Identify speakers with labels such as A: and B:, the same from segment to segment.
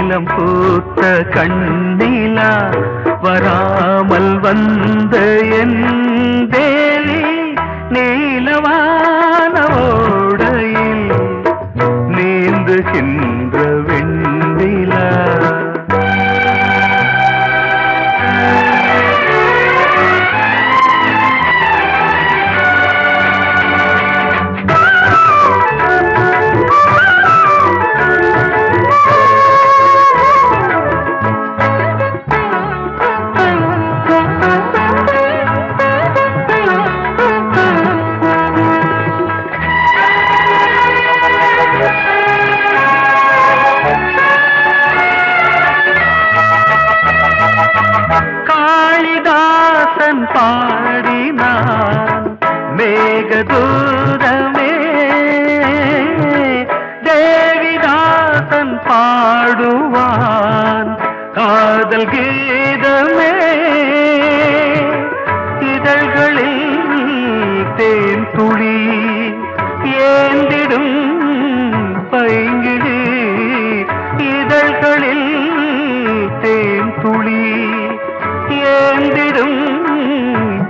A: நீலம் பூத்த கண்ணிலா வராமல் வந்த என் தேவி நீலவான ஓடையில் நீந்துகின்ற வெண்ணிலா. காளிதாசன் பாடினான் மேகதூதமே, தேவிதாசன் பாடுவான் காதல் கீதமே. இதழ்களில் தேன் துளி ஏந்திடும் பைங்கிழி, இதழ்களில் தேன் துளி ஏந்திடும்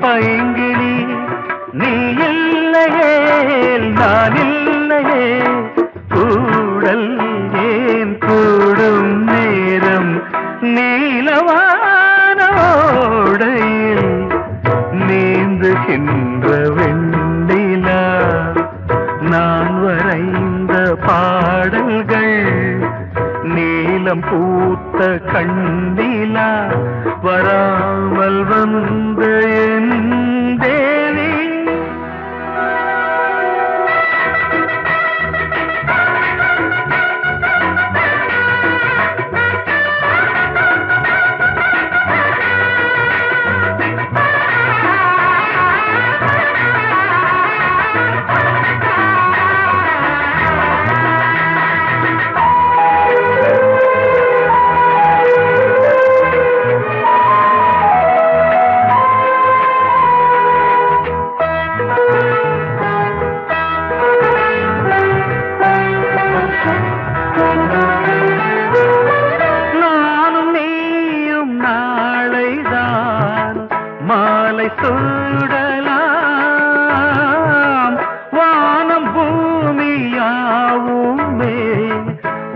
A: பைங்கிளி. நீ இல்லையே நான் இல்லையே கூடல் ஏன் கூடும் நேரம் நீலவான ஓடையில் நீந்துகின்ற வெண்ணிலா. நான் வரைந்த பாடல்கள் நீலம் பூத்த கண்ணிலா வராமல் வந்த என் தேவி. நானும் நீயும் நாளைதான் மாலை சூடலாம். வானம் பூமியாவுமே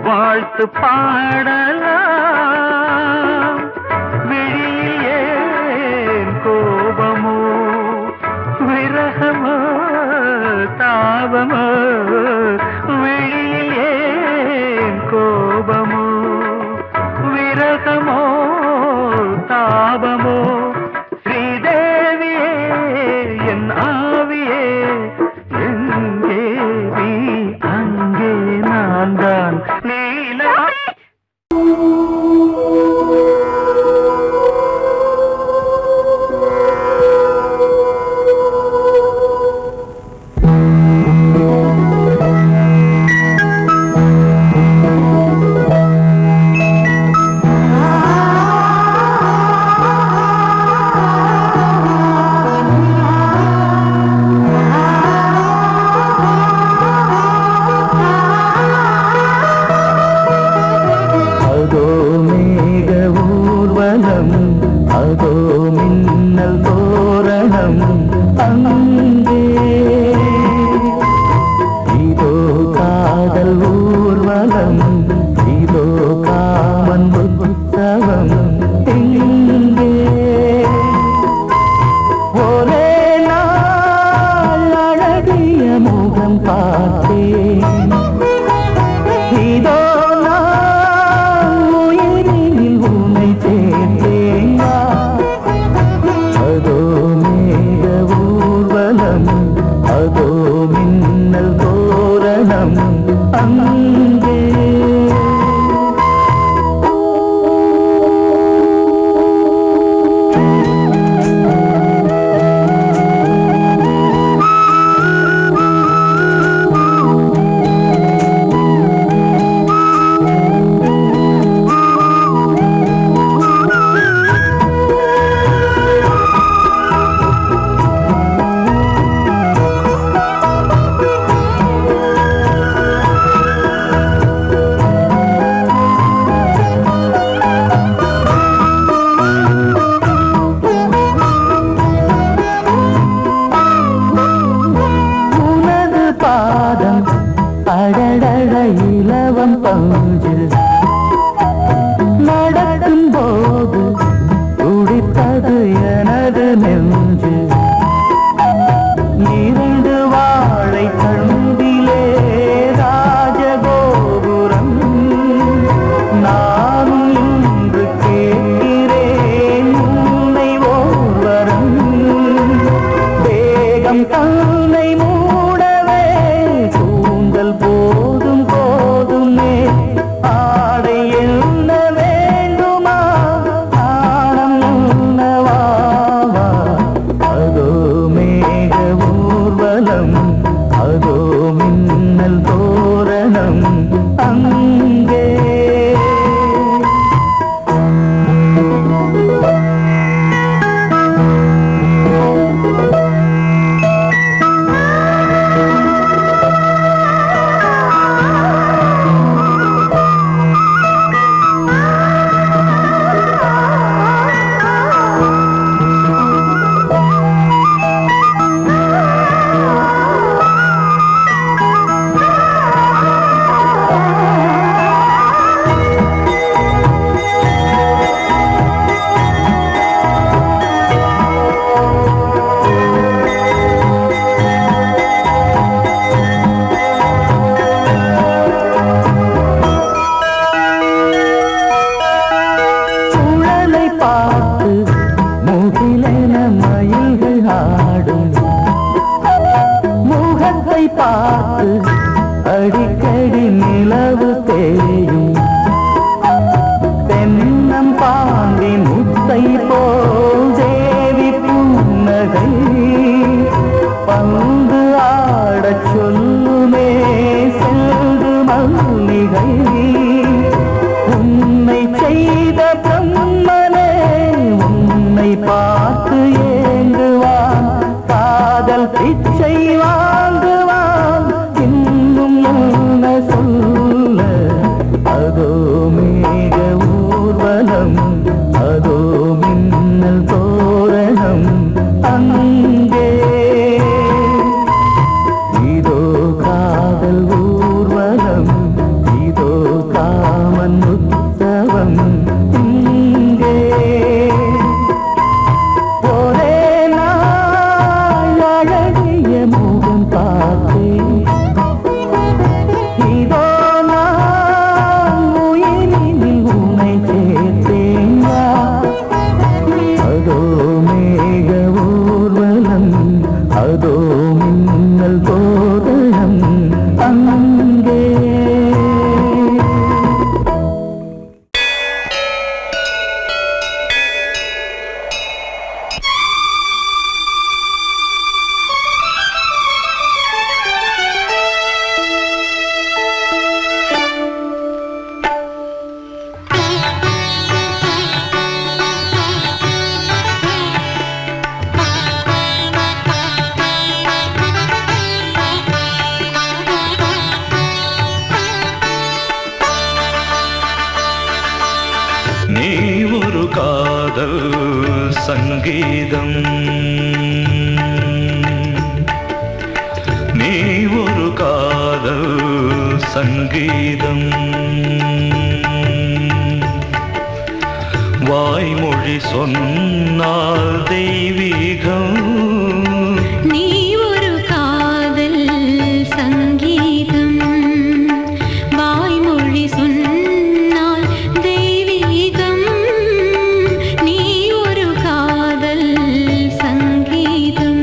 A: வாழ்த்து பாடலாம். விழியில் ஏன் கோபமோ விரகமோ தாபமோ, விழியில் ஏன் கோபமோ விரகமோ தாபமோ. ஸ்ரீதேவியே என் ஆவியே எங்கே நீ அங்கே நான் தான் நீலா. பார்த்து அடிக்கடி நிலவு தேயும் தென்னம் பாண்டி முத்தை போல் தேவி புன்னகை பந்து ஆடச் சொல்லுமே செல்து மல்லிகை உன்னை செய்த பிரம்மனே உன்னை பார்த்து ஏங்குவான் காதல் பிச்சை வாங்குவான் இன்னும் என்ன சொல்ல அதோ மேக ஊர்வலம் அதோ மின்னல் தோரணம் அங்கே இதோ காதல் ஊர்வலம் இதோ காமன் உற்சவம் இங்கே ஒரே நாள் அழகிய முகம் பார்த்தேன் இதோ நான் உயிரினில் உன்னை சேர்த்தேன் அதோ மேக ஊர்வலம் அதோ மின்னல் தோரணம் அங்கே
B: நீ ஒரு காதல் சங்கீதம் நீ ஒரு காதல் சங்கீதம் வாய்மொழி சொன்னால் தெய்வீகம்
C: நீ ஒரு காதல் சங்கீதம் வாய்மொழி சொன்னால் தெய்வீகம் நீ ஒரு காதல் சங்கீதம்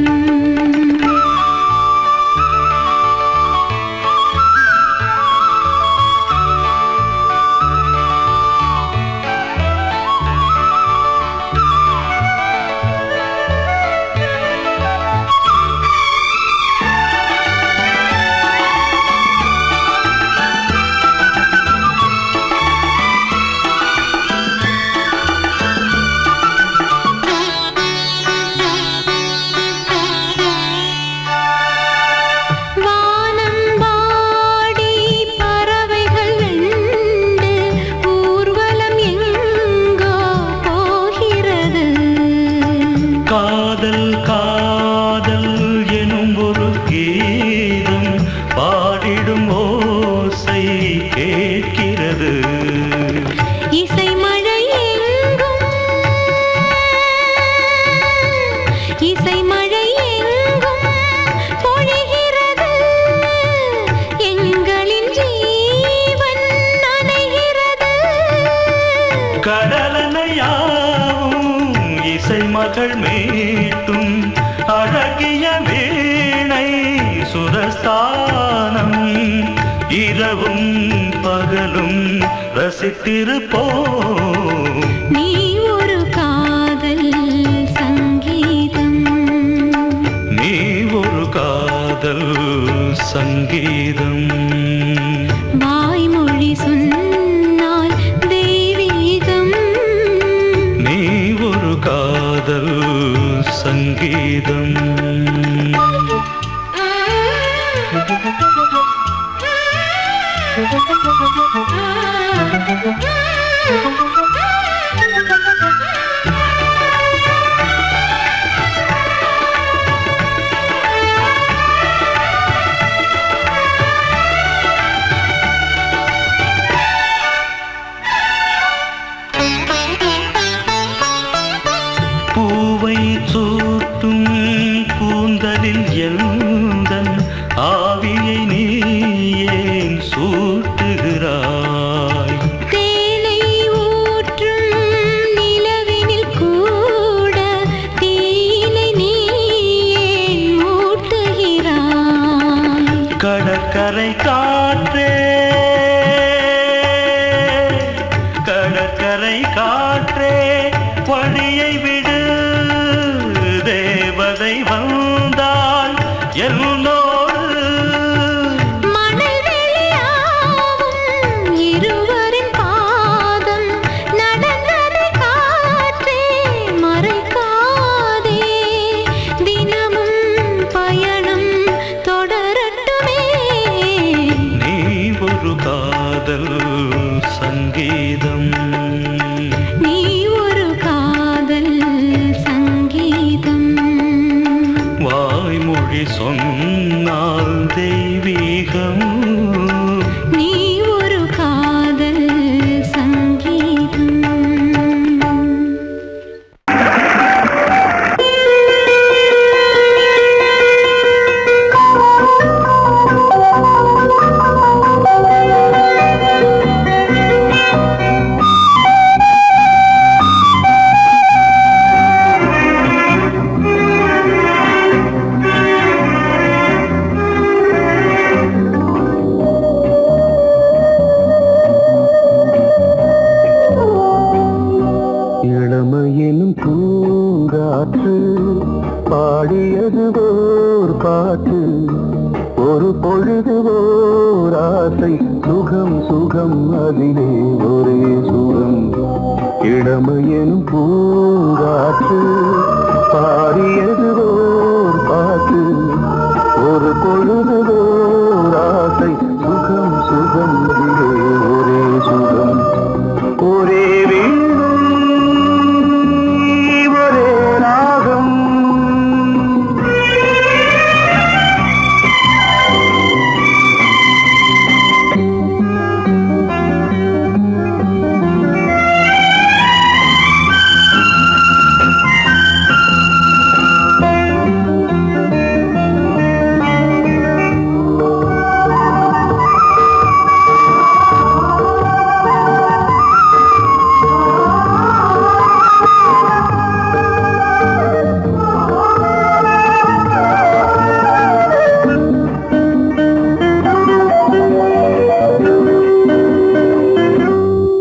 C: வானம்பாடி பறவைகள் வெண்டு ஊர்வலம் எங்கோ போகிறது
B: காதல் காதல் எனும் ஒரு கீதம் பாடிடும் ஓசை கேட்கிறது
C: இசை மழை எங்கும் இசை மழை எங்கும் பொழிகிறது எங்களின் ஜீவன் நனைகிறது
B: கடலனையாவும் இசை மகள் மீட்டும் அழகிய வீணை சுரஸ்தானம் இரவும் பகலும் ரசித்திருப்போம்
C: நீ ஒரு காதல் சங்கீதம்
B: நீ ஒரு காதல் சங்கீதம்
C: வாய்மொழி சொன்னால் தெய்வீகம்
B: நீ ஒரு காதல் சங்கீதம் பூவை சூட்டும் கூந்தலில் எழுந்தன் ஆவியை நீ ஏன் சூட்டுகிறாய்
C: தேனை ஊ
B: கடற்கரை காற்றே வழியை விடு, தேவதை வந்தால் என்னோடு.
C: மணல் வெளியாகும் இருவரின் பாதம் நடந்ததை காற்றே மறைக்காதே, தினமும் பயணம் தொடரட்டுமே.
B: நீ ஒரு காதல் சங்கீதம்,
C: நீ ஒரு காதல் சங்கீதம்.
B: வாய்மொழி சொன்னால் தெய்வீகம்.
C: நீ ஒரு காதல் சங்கீதம்.
A: இளமையினும் பூங்காற்று பாடியது ஓர் பாட்டு, ஒரு பொழுது ஓர் ஆசை, சுகம் சுகம் அதிலே ஒரே சுகம். இளமையினும் பூங்காற்று பாடியது ஓர் பாட்டு, ஒரு பொழுது ஓர் ஆசை, சுகம் சுகம் அதிலே ஒரே சுகம். ஒரே வீணை ஒரே ராகம்,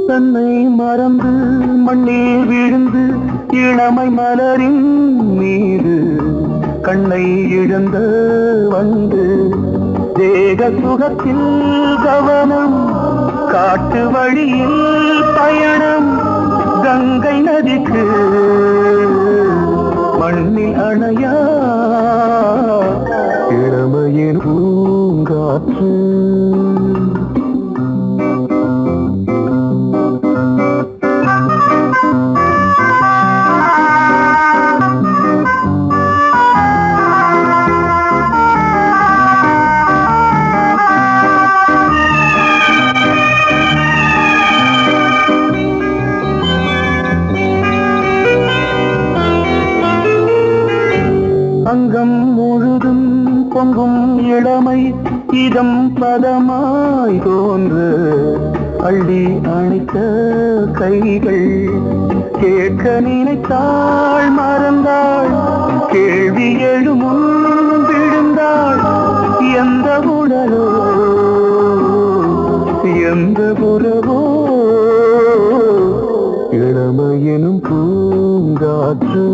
A: தன்னை மறந்து மண்ணில் விழுந்து இளமை மலரின் மீது கண்ணை இழந்த வந்து, தேக சுகத்தில் கவனம், காட்டு வழியில் பயணம், கங்கை நதிக்கு மண்ணில் அணையா இளமையின் பூங்காற்று. அங்கம் முழுதும் பொங்கும் இளமை, இதம் பதமாய் தோன்று, அள்ளி அணைத்த கைகள், கேட்க நினைத்தாள் மறந்தாள், கேள்வி எழுமுன் விழுந்தாள். எந்த உடலோ எந்த புறவோ இளமையினும் பூங்காற்று.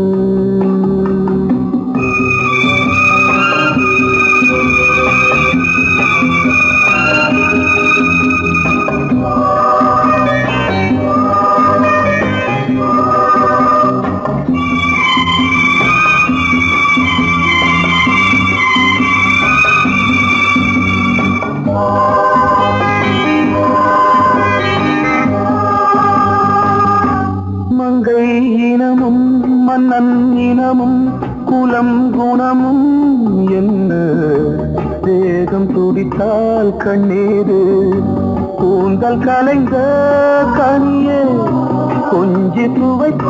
A: மங்கை இனமும் மன்னன் இனமும் குலம் குணமும் என்ன, தேகம் துடித்தால் கண்ணீரு, கூந்தல் கலைந்த கனியே, கொஞ்சி துவைத்த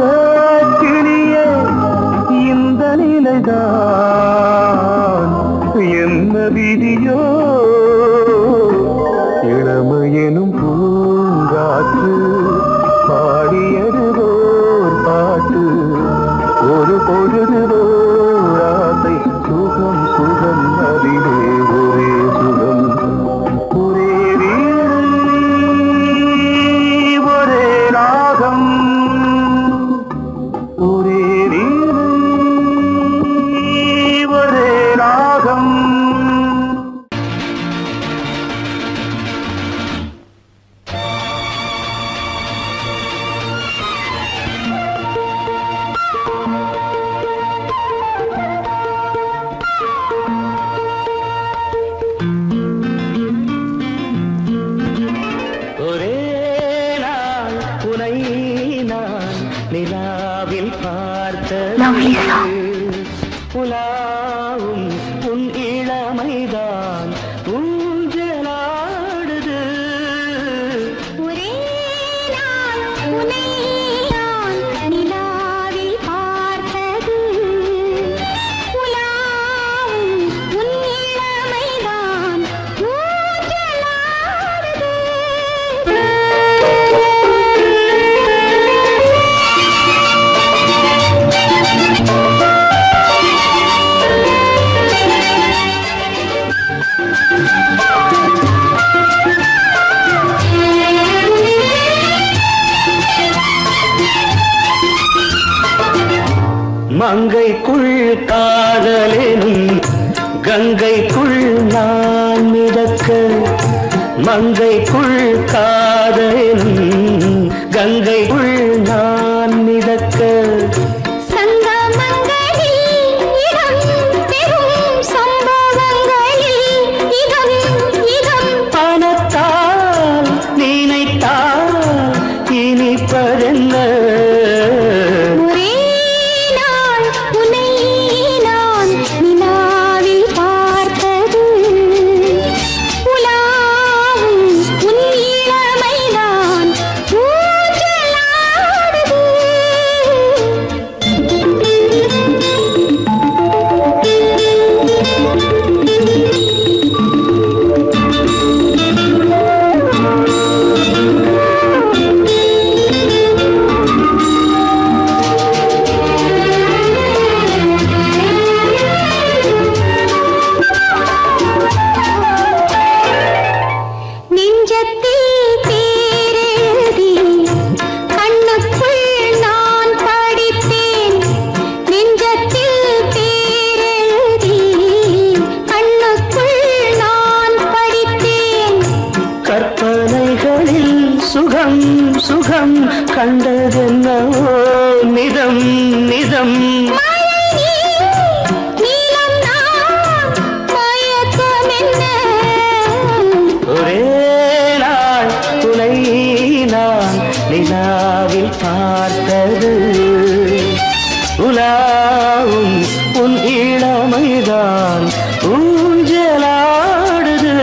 A: கிளியே, இந்த நிலைதான் என்ன விதியோ. இளமையெனும் பூங்காற்று பாடியது ஓர் பாட்டு, ஒரு பொழுது ஓர் ஆசை, சுகம் சுகம் அதிலே ஒரே சுகம். ஒரே வீணை ஒரே ராகம். உனை நான் நிலாவில்
C: லவ்லிசா.
A: பார்த்தது உலாவும் உன் இளமைதான் ஊஞ்சலாடுது
C: ஒரே நாள் உன்னை நான் நிலாவில் பார்த்தது உலாவும் உன் இளமைதான்
A: மங்கைக்குள் காதலெனும் கங்கைக்குள் நான் மிதக்க மங்கைக்குள் காதலெனும் கங்கைக்குள் நான் மிதக்க பணத்தால் நினைத்தால் இனிப்பதென்ன சுகம் சுகம் கண்டதென்னவோ நிதம் நிதம் ஒரே நாள் துணை நான் நிலாவில் பார்த்தது உலாவும் உன் இளமைதான் ஊஞ்சலாடுது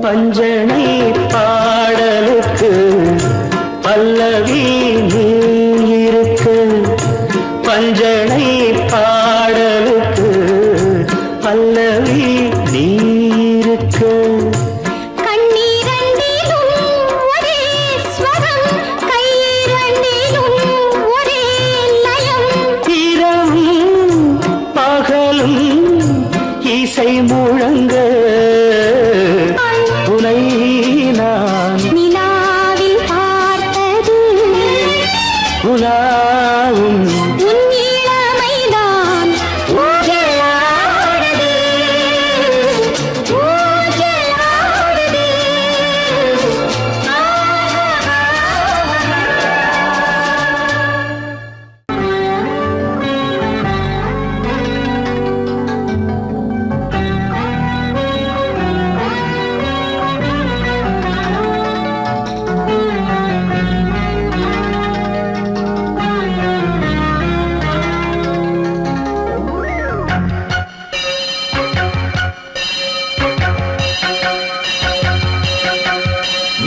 A: பஞ்சனை பாடலுக்கு பல்லவி நீ இருக்க பஞ்சனை பாடலுக்கு பல்லவி நீ இருக்க இரவும் பகலும் இசை முழங்க உனை நான்
C: நிலாவில் பார்த்தது
A: உலாவும்
C: உன் இளமைதான் ஊஞ்சலாடுது ஊஞ்சலாடுது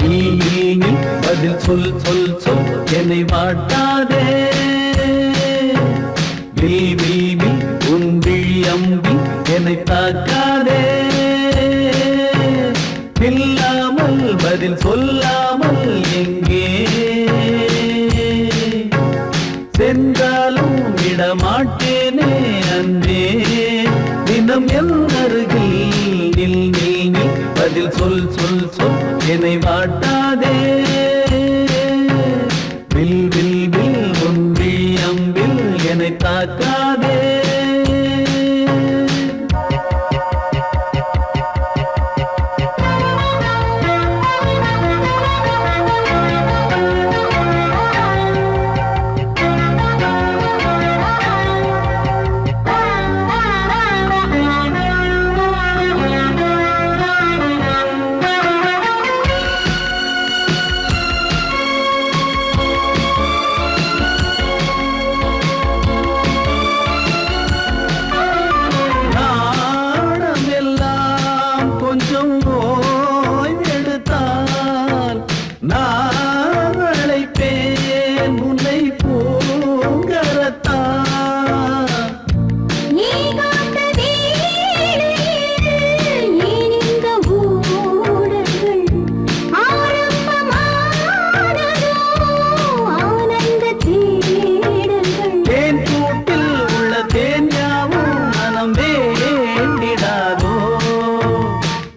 B: நீ பதில் சொல் சொல் சொல் என்னை வாட்டாதே விழி உன் விழி அம்பி என்னை தாக்காதே இல்லாமல் பதில் சொல்லாமல் எங்கே சென்றாலும் விடமாட்டேனே அன்பே தினம் என் அருகில் நில் நில் நில் பதில் சொல் சொல் சொல் என்னை வாட்டாதே வில் வில் வில் உன் விழி அம்பில் என்னை தாக்காதே கொஞ்சம் ஓய்வெடுத்தால் நான் அழைப்பேன் உன்னை பூங்கரத்தான்.
C: ஏகாந்த வேளையில் ஏனிந்த ஊடல்கள் ஆரம்பமானதோ ஆனந்த தேடல்கள்.
B: தேன் கூட்டில் உள்ள தேன் யாவும் மனம் வேண்டிடாதோ,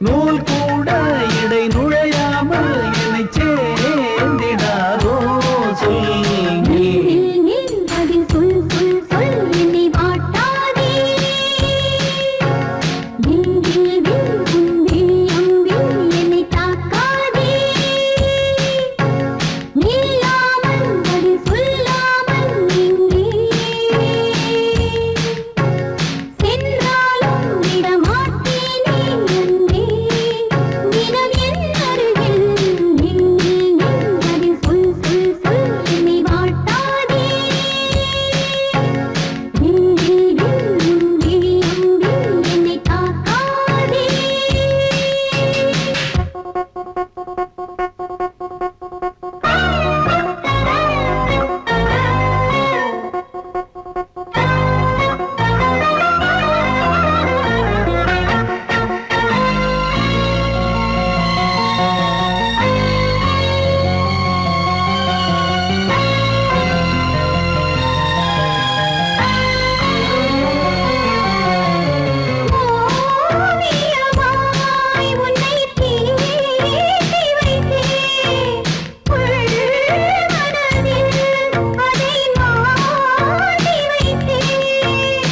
B: நூல் கூட இடை நுழையாமல் என்னை சேர்ந்திடாதோ. சொல்
C: நில் அதில் சொல் சொல் சொல் என்னை வாட்டாதே. வில் வில் வில் உன் விழியம்பில் என்னை தாக்காதே. நில்லாமல் பதில் சொல்லாமல் எங்கே சென்றாலும் விடமாட்டேனே அன்பே. தினம் என் அருகில் நில் நில் நில் அதில் சொல் சொல் சொல் என்னை வாட்டாதே. வில் வில் வில் உன் விழியம்பில் என்னை தாக்காதே. ஓவியமாய் உன்னை தீட்டி வைத்தேன். உள்மனதில் அதை மாட்டி வைத்தேன்.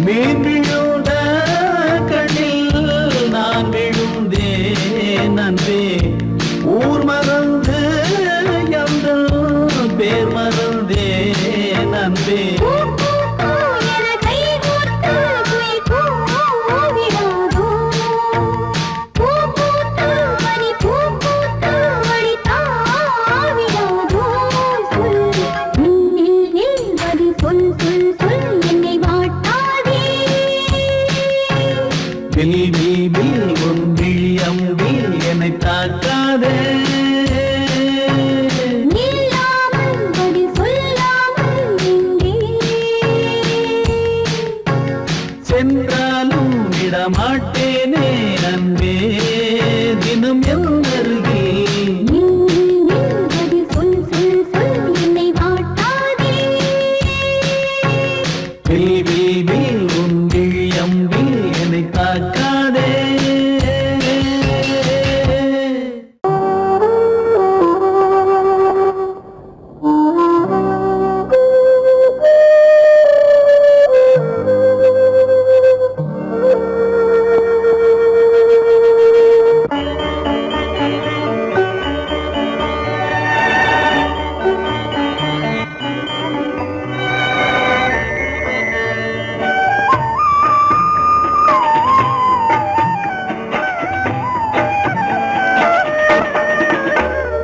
B: மீன் விழுந்த கண்ணில் நான் விழுந்தேன் அன்பே. ஊர் மறந்து எந்தன் பேர் மறந்தேன் அன்பே.
C: பூ பூ பூ என கை கோர்த்து குயில் கூவிடாதோ. பூ பூத்து மணி பூ பூத்து மணி தாவிடாதோ. சொல் நில் நில் நில் பதில் சொல் சொல் சொல் என்னை வாட்டாதே.
B: வில் வில் வில் உன் விழியம்பில் என்னை தாக்காதே.
C: நில்லாமல் பதில் சொல்லாமல் எங்கே
B: சென்றாலும் விடமாட்டேனே அன்பே. தினம் என் அருகில்
C: நில் நில் நில் பதில் சொல் சொல் சொல் என்னை வாட்டாதே.
B: வில் வில் வில் உன் விழியம்பில் என்னை தாக்காதே.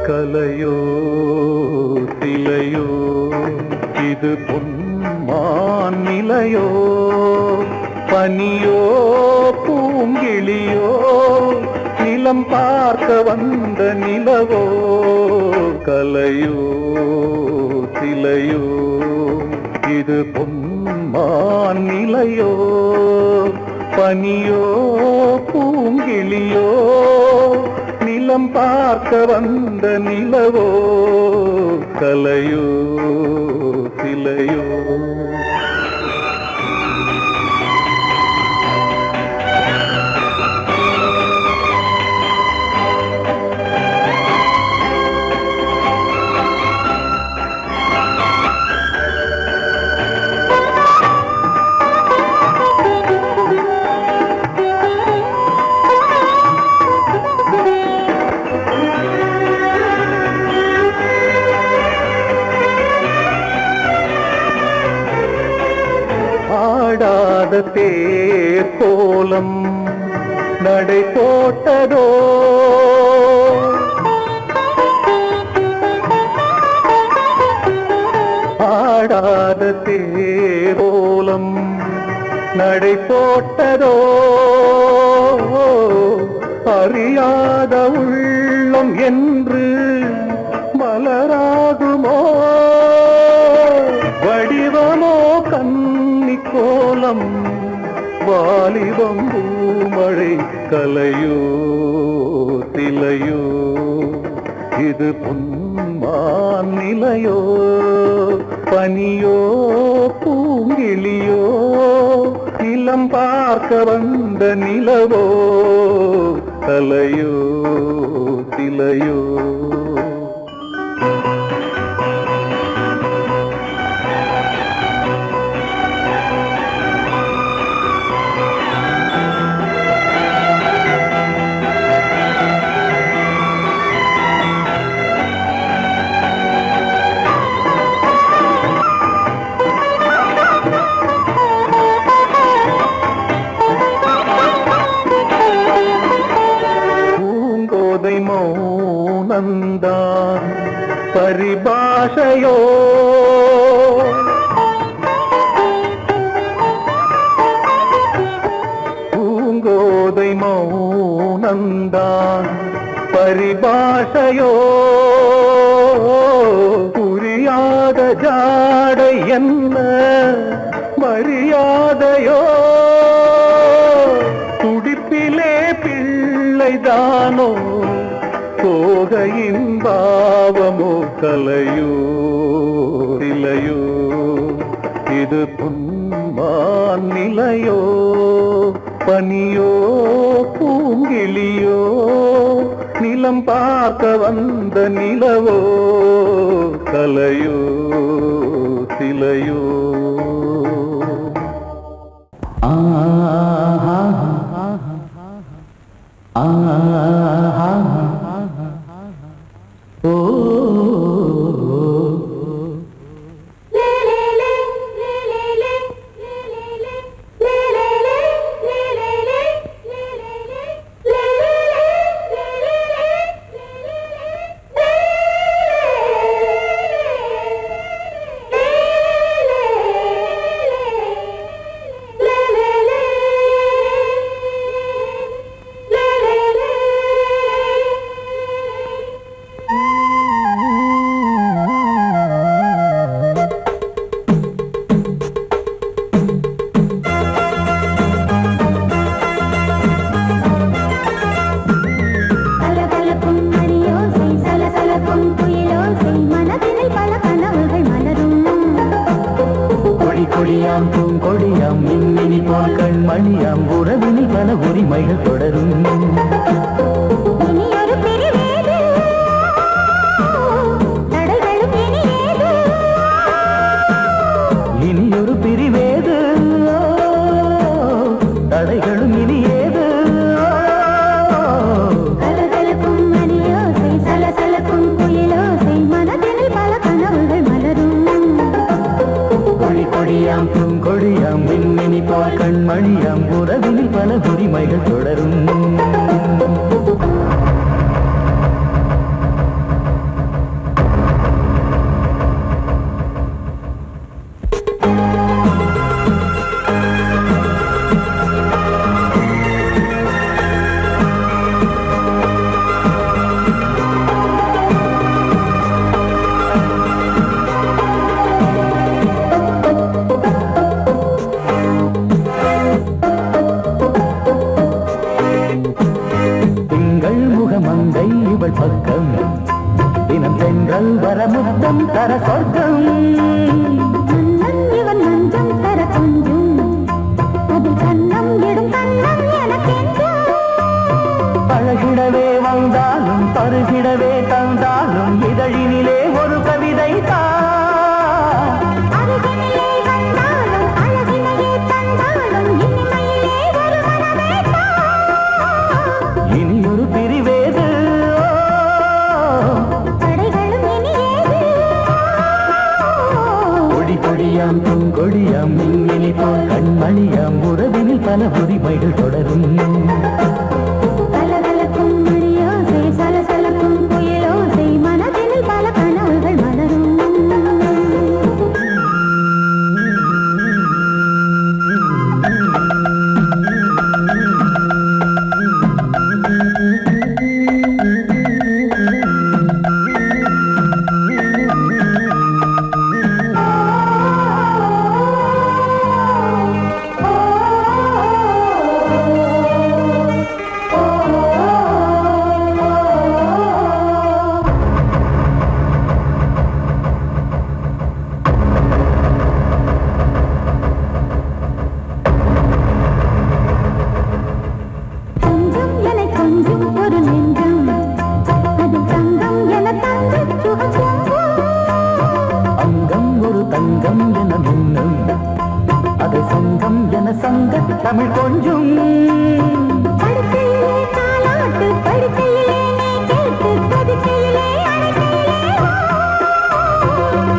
D: கலையோ சிலையோ இது பொன்மான் நிலையோ, பனியோ பூங்கிளியோ நிலம் பார்க்க வந்த நிலவோ. கலையோ சிலையோ இது பொன்மான் நிலையோ, பனியோ பூங்கிளியோ நிலம் பார்க்க வந்த நிலவோ. கலையோ சிலையோ ஆடாத தேர் கோலம் நடை போட்டதோ, ஆடாத தேர் கோலம் நடை போட்டதோ. அறியாத உள்ளம் என்று மலராகுமோ வடிவமோ கன்னி கோலம் வாலிபம் பூமழை கலையோ திலையோ இது பொன்மான் நிலையோ பனியோ பூங்கிளியோ நிலம் பார்க்க வந்த நிலவோ கலையோ திலையோ மௌனந்தான் பரிபாஷையோ பூங்கோதை மௌனந்தான் பரிபாஷையோ புரியாத ஜாடை என்ன மரியாதையோ துடிப்பிலே பிள்ளைதானோ சோகையின் பாவமோ கலையோ இலையோ இது பொன்மான் நிலையோ பனியோ பூங்கிளியோ நிலம் பார்க்க வந்த நிலவோ கலையோ சிலையோ கொடியாம் பூங்கொடியாம் மின்மினி போல் கண்மணியாம் உறவினில் பல உரிமைகள் தொடரும் இனியொரு பிரிவேது தடைகளும் இனியேது கொடியாம் பூங்கொடியாம் மின்மினி போல் கண்மணியாம் உறவினில் பல உரிமைகள் தொடரும் மங்கை இவள் பக்கம் தினம் சென்றல் வரமுத்தம் தர சொர்க்கம் இவன் மஞ்சம் தர கொஞ்சம் அதில் கண்ணம் இடும் கண்ணம் எனக்கென்றும் பழகிடவே வந்தாலும் பருகிடவே தந்தாலும் இதழினிலே ஒரு கவிதை அருகினிலே வந்தாலும் அழகினையே தந்தாலும் இனிமையிலே ஒரு மனமே இனியொரு பிரிவேது கொடி கொடியாம் பூங்கொடியாம் மின்மினி போல் கண்மணியாம் உறவினில் பல உரிமைகள் தொடரும் கலகலக்கும் மணியோசை சலசலக்கும் புயலோசை மனதினில் பல கனவுகள் தமிழ் கொஞ்சும்
C: படுக்கையிலே தாலாட்டு படுக்கையிலே நீ கேட்டு படுக்கையிலே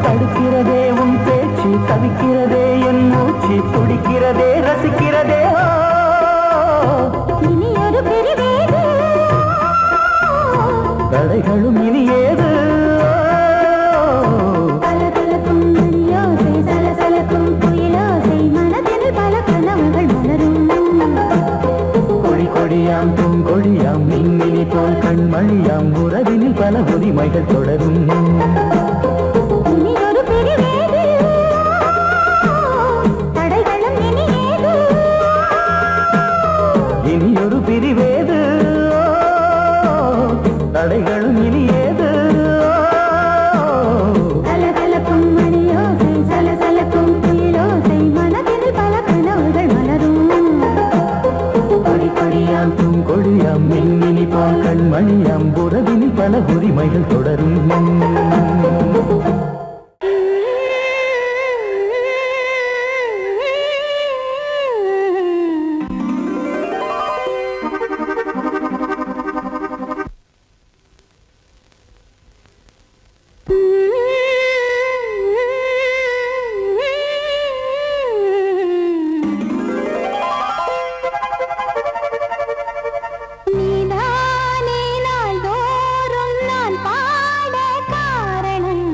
D: தடுக்கிறதே உன் பேச்சு தவிக்கிறதே என் மூச்சு துடிக்கிறதே ரசிக்கிறதே
C: இனி ஒரு பிரிவேது
D: தடைகளும் இனி ஏது
C: கலகலக்கும் மணியோசை சலசலக்கும் குயிலோசை மனதில் பல கனவுகள் மலரும்
D: கொடி கொடியாம் பூங்கொடியாம் மின்மினி போல் கண்மணியாம் உறவினில் பல உரிமைகள் தொடரும்
C: இனி ஒரு பிரிவேது தடைகளும் இனி ஏது
D: இனி ஒரு பிரிவேது தடைகளும் இனி ஏது
C: கலகலக்கும் மணியோசை சலசலக்கும் குயிலோசை மனதில் பல கனவுகள் மலரும்
D: கொடி கொடியாம் பூங்கொடியாம் மின்மினி போல் கண்மணியாம் உறவினில் பல உரிமைகள் தொடரும்
C: நீதானே நாள்தோறும் நான் பாட காரணம்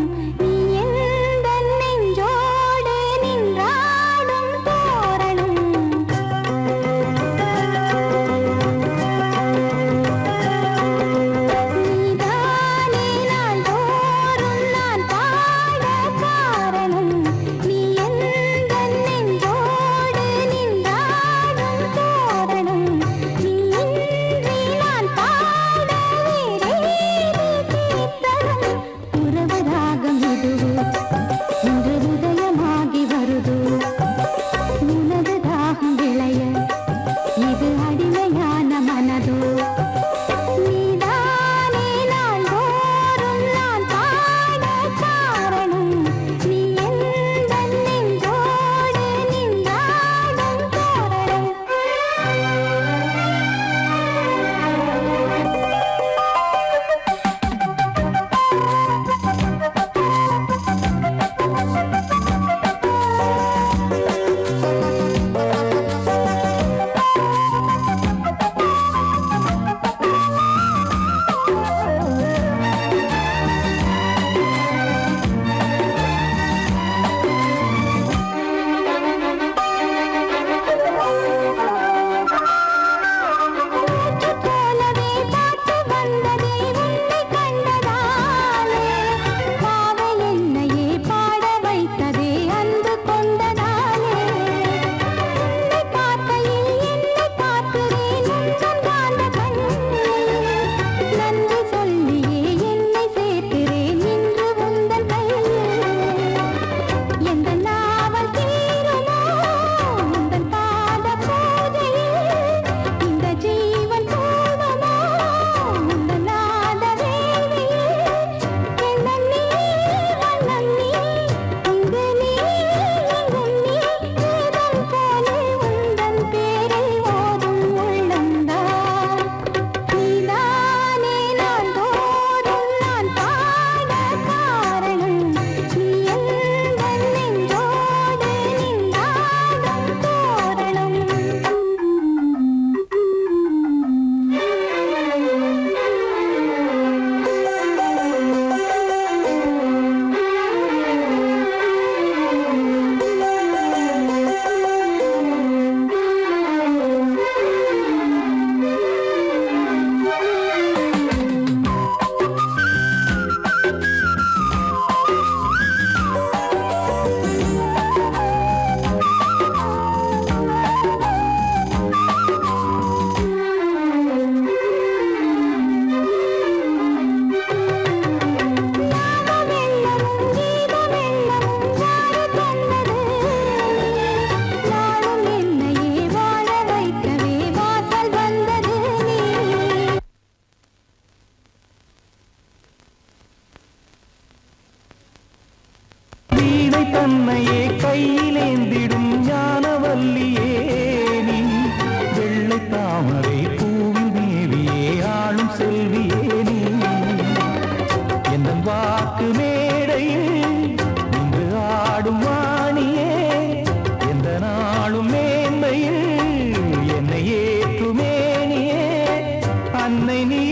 D: அன்னை நீ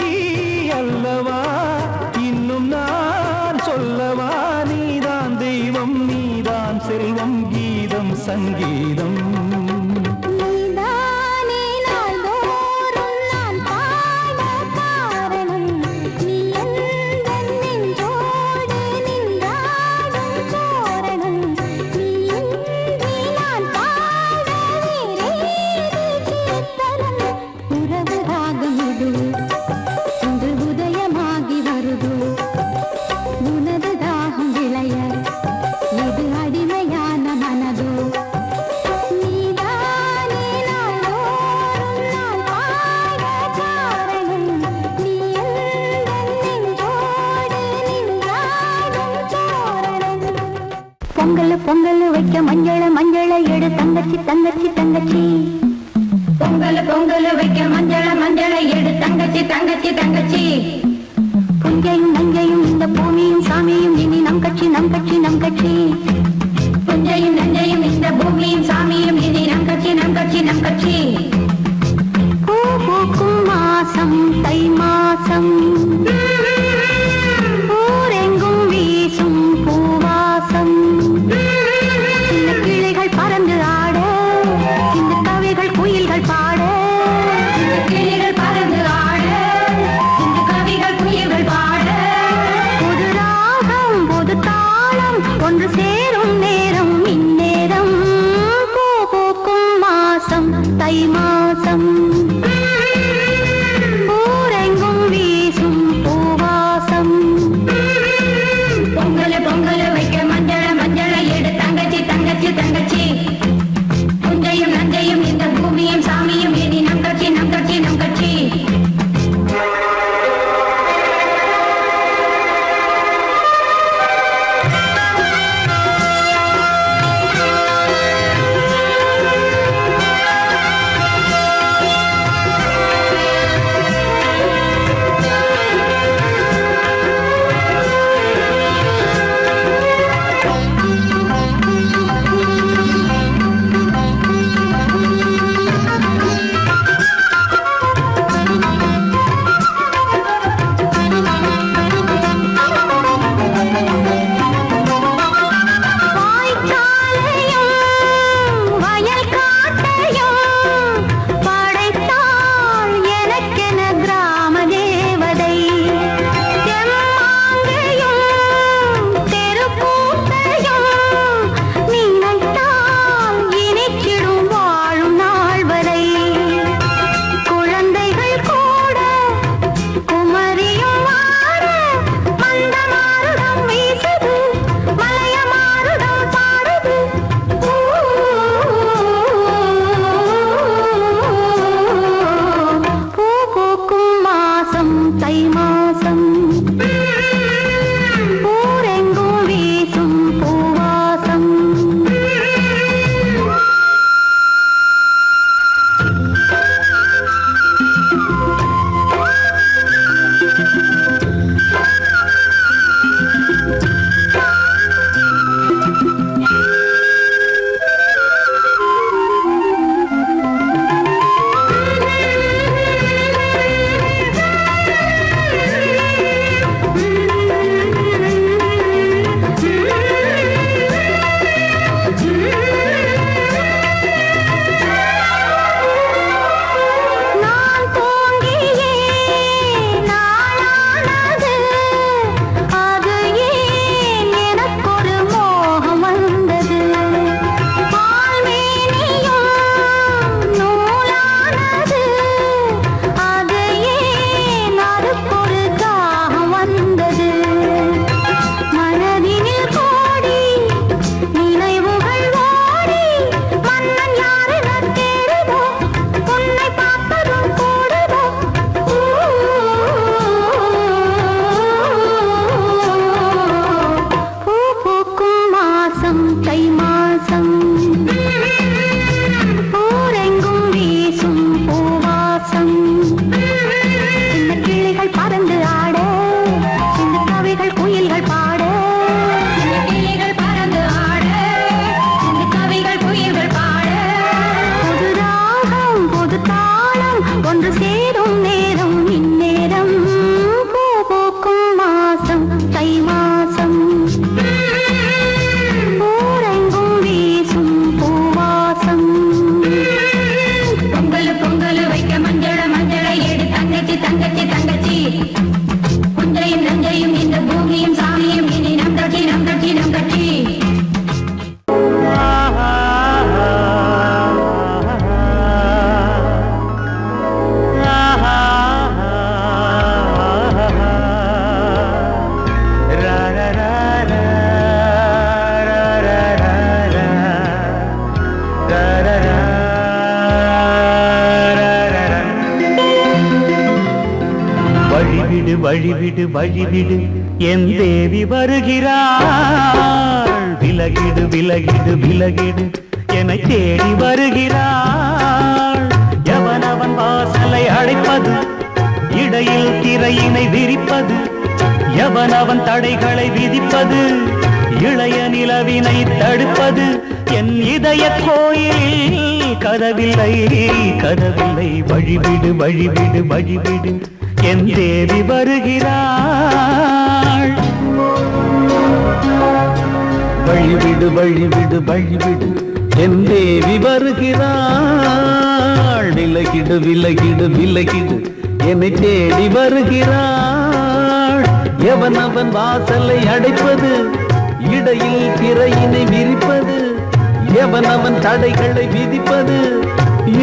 D: அல்லவா, இன்னும் நான் சொல்லவா, நீதான் தெய்வம் நீதான் செல்வம், கீதம் சங்கீதம்.
C: நீதானே நாள்தோறும் நான் பாட காரணம், நீ எந்தன் நெஞ்சோடு நின்றாடும் தோரணம். நீ இன்றி நான் பாட வேறேது கீர்த்தனம். உறவு ராகம் இது இன்று உதயமாகி வருது, உனது தாகம் விளைய இது அடிமையான மனதோ. நீதானே நாள்தோறும் நான் பாட காரணம், நீ எந்தன் நெஞ்சோடு நின்றாடும் தோரணம். பொங்கல் பொங்கல் வைக்க மஞ்சள மஞ்சள எடு தங்கச்சி தங்கச்சி தங்கச்சி. பொங்கல் பொங்கல் வைக்க மஞ்சள மஞ்சள எடு தங்கச்சி தங்கச்சி தங்கச்சி. புஞ்சையும் நஞ்சையும் இந்த பூமியும் சாமியும் இனி நம் கட்சி நம் கட்சி நம் கட்சி. புஞ்சையும் நஞ்சையும் இந்த பூமியும் சாமியும் இனி நம் கட்சி நம் கட்சி நம் கட்சி. பூ பூக்கும் மாசம் தை மாசம், ஊரெங்கும் வீசும் பூவாசம். சின்ன கிளிகள் பறந்து ஆட, இந்த கவிகள் குயில்கள் பாட. சின்ன கிளிகள் பறந்து ஆட, இந்த கவிகள் குயில்கள் பாட. புது ராகம் புது தாளம் ஒன்று சேரும் நேரம் இந்நேரம். பூ பூக்கும் மாசம் தை மாசம், ஊரெங்கும் வீசும் பூவாசம். பொங்கல் பொங்கல் வைக்க மஞ்சள மஞ்சள எடு தங்கச்சி தங்கச்சி தங்கச்சி. புஞ்சையும் நஞ்சையும் இந்த பூமியும் சாமியும் இனி நம் கட்சி நம் கட்சி நம் கட்சி.
A: வழிவிடு வழிவிடு வழிவிடு என் தேவி வருகிறாள் விலகிடு விலகிடு விலகிடு என்னை தேடி வருகிறாள் எவனவன் வாசலை அடைப்பது இடையில் திரையினை விரிப்பது எவனவன் தடைகளை விதிப்பது இளைய நிலவினை தடுப்பது என் இதய கோயில் கதவில்லை கதவில்லை வழிவிடு வழிவிடு வழிவிடு என் தேவி வருகிறாள்
B: வழிவிடு வழிவிடு வழிவிடு என் தேவி வருகிறாள் விலகிடு விலகிடு விலகிடு என்னை தேடி வருகிறாள் எவனவன் வாசலை அடைப்பது இடையில் திரையினை விரிப்பது எவனவன் தடைகளை விதிப்பது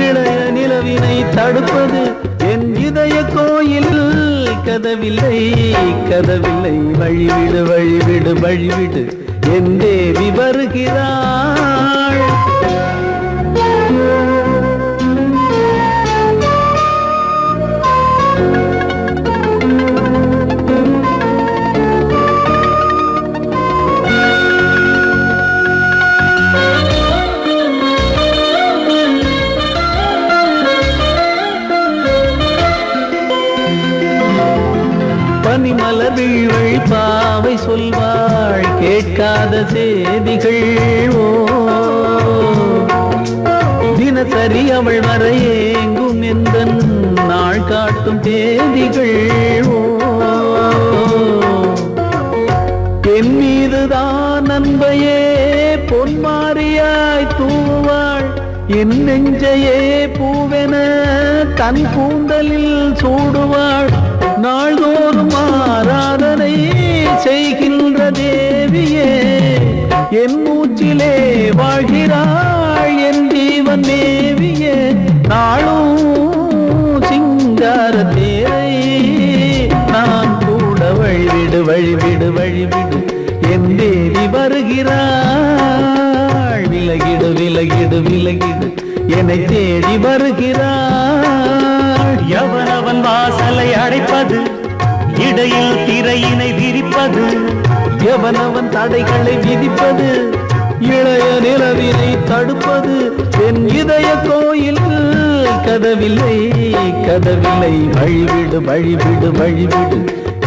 B: இளைய நிலவினை தடுப்பது என் இதய கோயில் கதவில்லை கதவில்லை வழிவிடு வழிவிடு வழிவிடு என் தேவி வருகிறாள் பனிமலர் வீழ்வழி பாவை சொல்வாள் கேட்காத செய்திகள் ஓ தினசரி அவள் வர ஏங்கும் எந்த நாள் காட்டும் தேதிகள் ஓ என் மீதுதான் அன்பையே பொன்மாரியாய் தூவாள் என் நெஞ்சையே பூவென தன் கூந்தலில் சூடுவாள் நாள்தோறும் ஆராதனை செய்கின்ற தேவியே என் மூச்சிலே வாழ்கிறாள் என் ஜீவன் தேவியே நாளும் சிங்கார தேரை நான் கூட வழிவிடு வழிவிடு வழிவிடு என் தேவி வருகிறாள் விலகிடு விலகிடு விலகிடு என்னை தேடி வருகிறாள்
A: எவனவன் வாசலை அடைப்பது இடையில் திரையினை விரிப்பது
B: எவனவன் தடைகளை விதிப்பது இளைய நிலவினை தடுப்பது என் இதய கோயில் கதவில்லை கதவில்லை வழிவிடு வழிவிடு வழிவிடு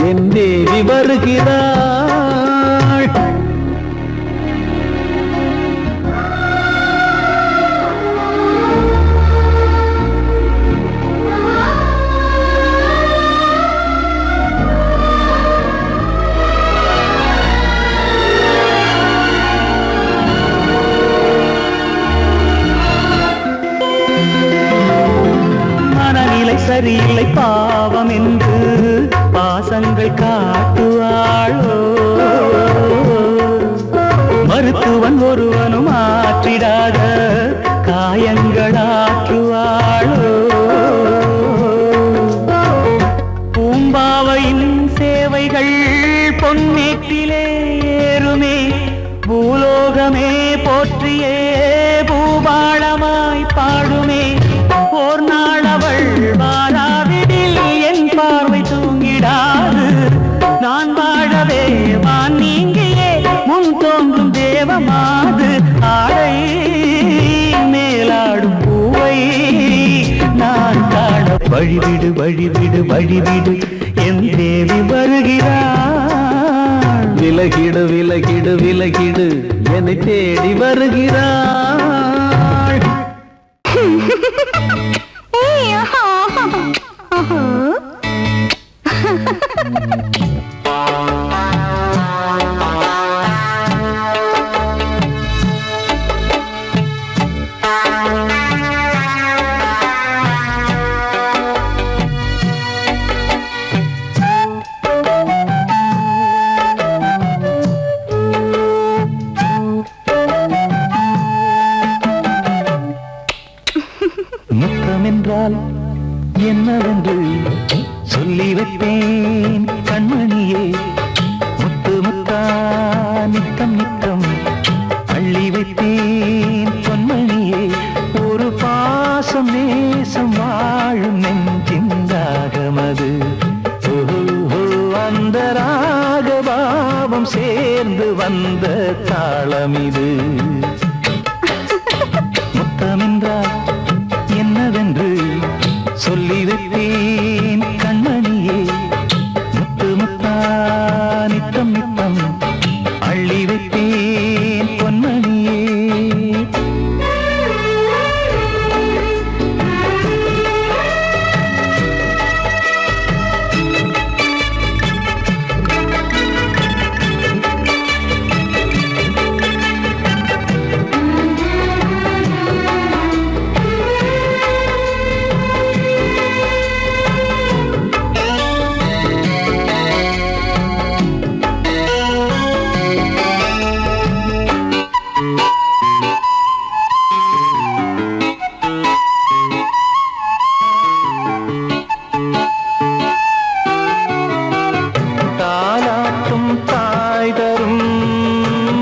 B: என் தேவி வருகிறாள்
A: சரியில்லை பாவம் என்று பாசங்கள் காட்டுவாளோ மருத்துவன் ஒருவனும் ஆற்றிடாத காயங்களாற்றுவாளோ பூம்பாவையின் சேவைகள் பொன்னேற்றிலே ஏறுமே பூலோகமே போற்றியே பூபாளமாய் பாடுமே ஓர் நாள் அவள் வாராவிடில் என் பார்வை தூங்கிடாது நான் வாழவே வான் நீங்கியே முன் தோன்றும் தேவமாது ஆடை மேலாடும் பூவை நான் காண வழிவிடு வழிவிடு வழிவிடு என் தேவி வருகிறாள்
B: விலகிடு விலகிடு விலகிடு என்னை தேடி வருகிறாள்
A: முத்தமென்றால் என்னவென்று சொல்லி வைப்பேன் கண்மணியே முத்து முத்தா நித்தம் நித்தம் அள்ளி வைப்பேன் பொன்மணியே ஒரு பாசம் நேசம் வாழும் நெஞ்சின் தாகமது ஓ
B: பாவம் சேர்ந்து வந்த தாளம் இது. முத்தமென்றால் என்னவென்று சொல்லி வைத்தேன் கண்மணியே. முத்து முத்தா நித்தம் நித்தம் அள்ளி வைத்தேன் பொன்மணியே. தாலாட்டும் தாய் தரும்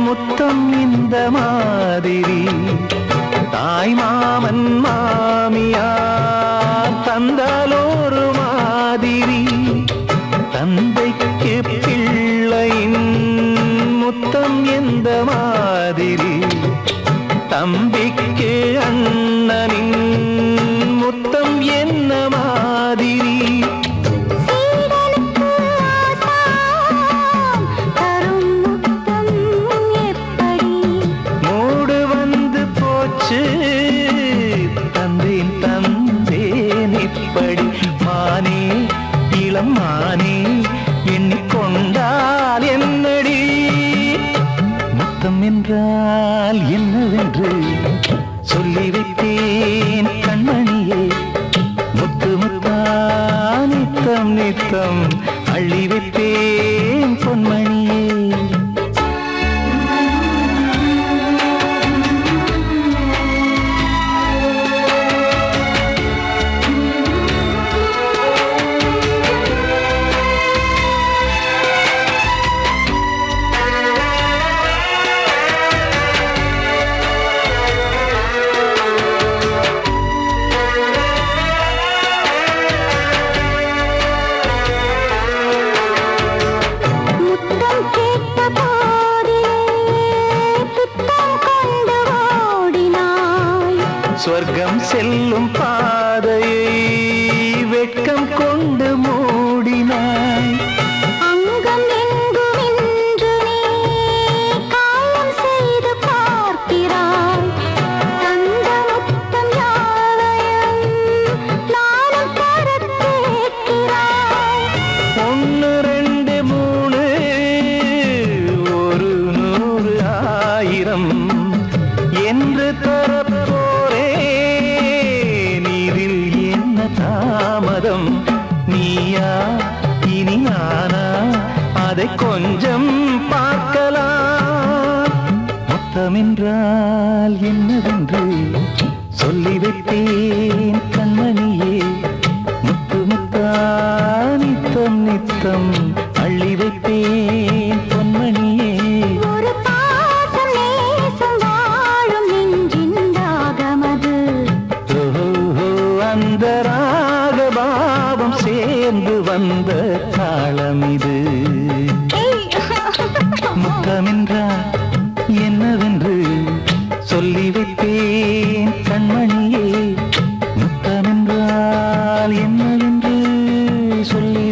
B: முத்தம் இந்த மாதிரி தாய் மாமன் மாமியார் தந்தாலோரு மாதிரி. தந்தைக்கு பிள்ளையின் முத்தம் எந்த மாதிரி தம்பிக்கு அண்ணனின் முத்தம் என்ன மாதிரி.
C: சீடனுக்கு ஆசான் தரும் முத்தம் எப்படி?
B: மூடு வந்து போச்சு தந்தேன் தந்தேன் இப்படி. மானே இளம் மானே எண்ணிக்கொண்டால் என்னடி. முத்தம் என்றால் என்னவென்று சொல்லி வைத்தேன் கண்மணியே. முத்து முத்தா நித்தம் நித்தம் அள்ளி வைத்தேன் பொன்மணியே.
C: முத்தம் கேட்ட போதிலே துத்தம் கொண்டு ஓடினாய்.
B: சொர்க்கம் செல்லும் பாதையை வெட்கம் கொண்டு மூடினாய்.
C: அங்கம் எங்கும் இன்று நீ காயம் செய்து பார்க்கிறாய். தந்த முத்தம் யாவையும் நானும் தரக் கேட்கிறாய்.
B: ஒன்று ரெண்டு மூணு ஒரு நூறு ஆயிரம் என்று தரப்போரே. நீரில் என்ன தாமதம்? நீயா இனி நானா அதை கொஞ்சம் பார்க்கலாம். முத்தமென்றால் என்னவென்று சொல்லி வைத்தேன் கண்மணியே. முத்து முத்தா நித்தம் நித்தம் அள்ளி வைத்தேன் பொன்மணியே.
C: ஒரு பாசம் நேசம் வாழும் நெஞ்சின் தாகமது.
B: ஓஹோ அந்த ராகபாவம் சேர்ந்து வந்த தாளம் இது. முத்தமென்றால் என்னவென்று சொல்லி வைத்தேன் கண்மணியே. முத்தமென்றால் என்னவென்று சொல்லி